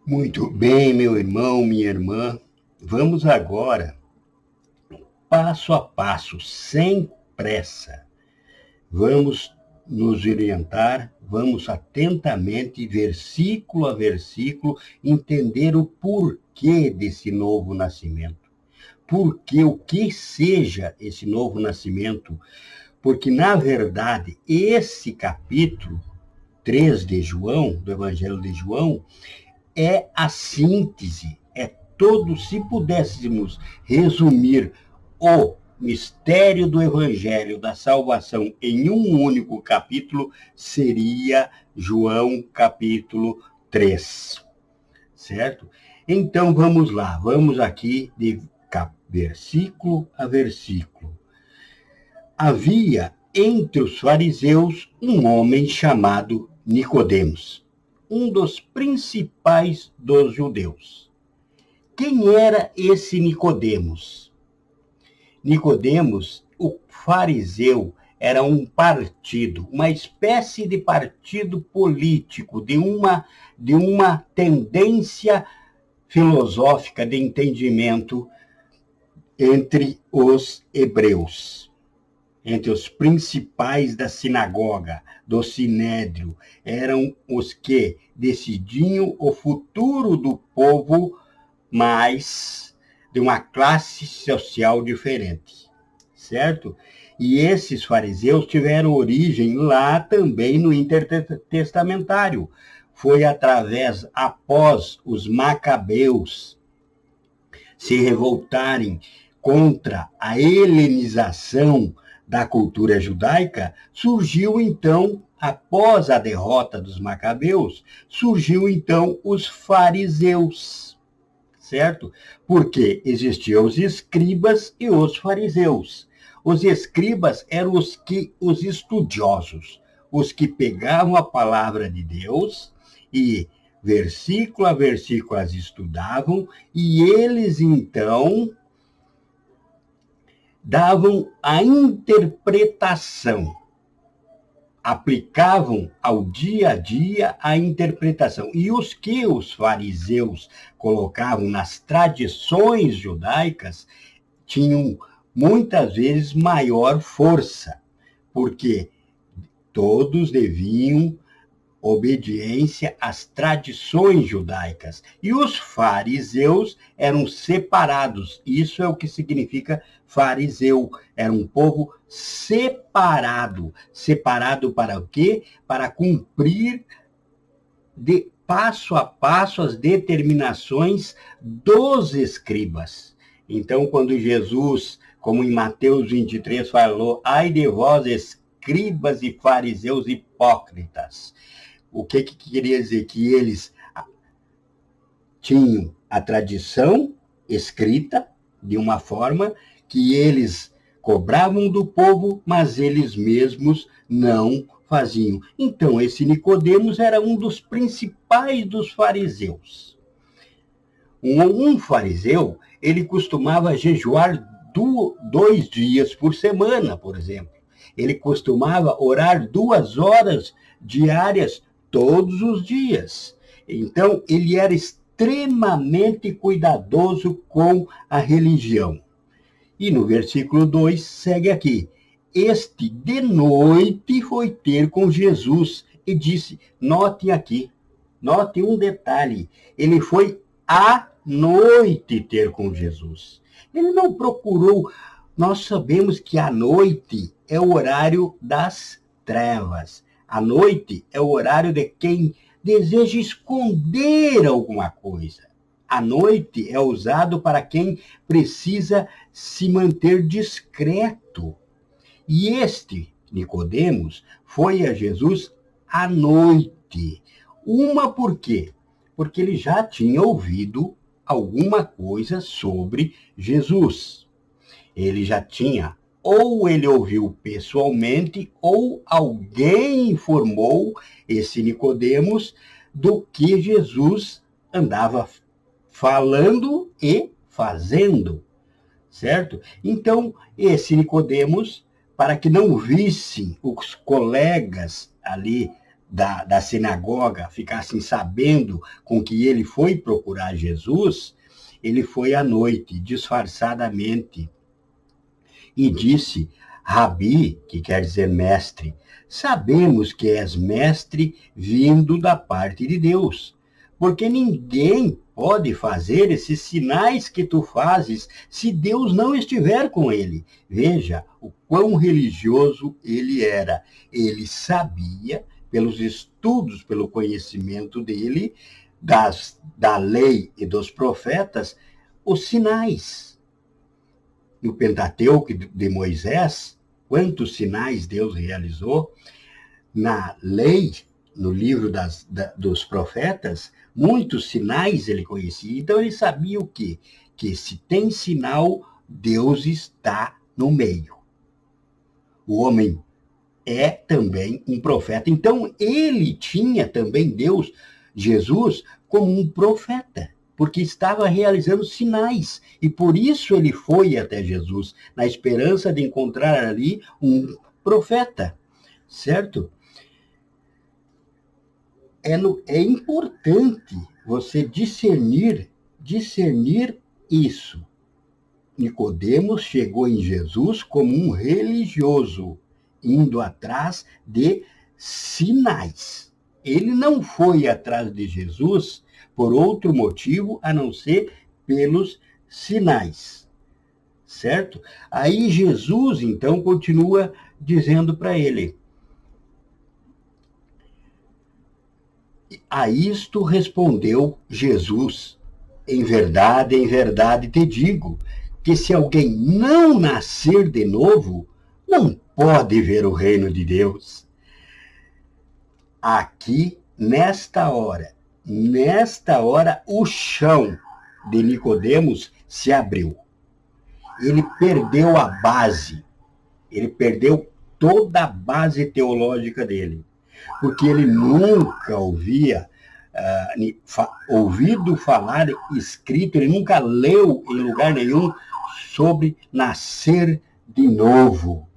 Muito bem, meu irmão, minha irmã. Vamos agora, passo a passo, sem pressa. Vamos nos orientar, vamos atentamente, versículo a versículo, entender o porquê desse novo nascimento. Porque o que seja esse novo nascimento? Porque, na verdade, esse capítulo 3 de João, do Evangelho de João, é a síntese, é todo, se pudéssemos resumir o mistério do Evangelho da salvação em um único capítulo, seria João capítulo 3, certo? Então vamos lá, vamos aqui de versículo a versículo. Havia entre os fariseus um homem chamado Nicodemos, um dos principais dos judeus. Quem era esse Nicodemos? Nicodemos, o fariseu, era um partido, uma espécie de partido político, de uma tendência filosófica de entendimento entre os hebreus, entre os principais da sinagoga, do sinédrio, eram os que decidiam o futuro do povo, mas de uma classe social diferente, certo? E esses fariseus tiveram origem lá também no intertestamentário. Foi após os macabeus se revoltarem contra a helenização da cultura judaica, surgiu então, após a derrota dos macabeus, surgiu então os fariseus, certo? Porque existiam os escribas e os fariseus. Os escribas eram os estudiosos, os que pegavam a palavra de Deus e versículo a versículo as estudavam, e eles então davam a interpretação, aplicavam ao dia a dia a interpretação. E os que os fariseus colocavam nas tradições judaicas tinham muitas vezes maior força, porque todos deviam obediência às tradições judaicas. E os fariseus eram separados. Isso é o que significa fariseu. Era um povo separado. Separado para o quê? Para cumprir de passo a passo as determinações dos escribas. Então, quando Jesus, como em Mateus 23, falou: ai de vós, escribas e fariseus hipócritas. O que queria dizer? Que eles tinham a tradição escrita de uma forma que eles cobravam do povo, mas eles mesmos não faziam. Então, esse Nicodemos era um dos principais dos fariseus. Um fariseu, ele costumava jejuar 2 dias por semana, por exemplo. Ele costumava orar 2 horas diárias todos os dias. Então, ele era extremamente cuidadoso com a religião. E no versículo 2 segue aqui: este de noite foi ter com Jesus e disse, note aqui, note um detalhe, ele foi à noite ter com Jesus. Ele não procurou, nós sabemos que a noite é o horário das trevas. A noite é o horário de quem deseja esconder alguma coisa. A noite é usado para quem precisa se manter discreto. E este, Nicodemos, foi a Jesus à noite. Uma por quê? Porque ele já tinha ouvido alguma coisa sobre Jesus. Ele já tinha, ou ele ouviu pessoalmente, ou alguém informou esse Nicodemos do que Jesus andava falando e fazendo, certo? Então, esse Nicodemos, para que não vissem os colegas ali da sinagoga ficassem sabendo com que ele foi procurar Jesus, ele foi à noite, disfarçadamente, e disse: Rabi, que quer dizer mestre, sabemos que és mestre vindo da parte de Deus, porque ninguém pode fazer esses sinais que tu fazes se Deus não estiver com ele. Veja o quão religioso ele era. Ele sabia, pelos estudos, pelo conhecimento dele, da lei e dos profetas, os sinais. No Pentateuco de Moisés, quantos sinais Deus realizou. Na lei, no livro dos profetas, muitos sinais ele conhecia. Então ele sabia o quê? Que se tem sinal, Deus está no meio. O homem é também um profeta. Então ele tinha também Deus, Jesus, como um profeta, porque estava realizando sinais. E por isso ele foi até Jesus, na esperança de encontrar ali um profeta, certo? É importante você discernir isso. Nicodemos chegou em Jesus como um religioso, indo atrás de sinais. Ele não foi atrás de Jesus por outro motivo a não ser pelos sinais, certo? Aí Jesus, então, continua dizendo para ele: a isto respondeu Jesus: em verdade te digo, que se alguém não nascer de novo, não pode ver o reino de Deus. Aqui, nesta hora, o chão de Nicodemos se abriu. Ele perdeu a base, ele perdeu toda a base teológica dele, porque ele nunca ouvido falar, escrito, ele nunca leu em lugar nenhum sobre nascer de novo.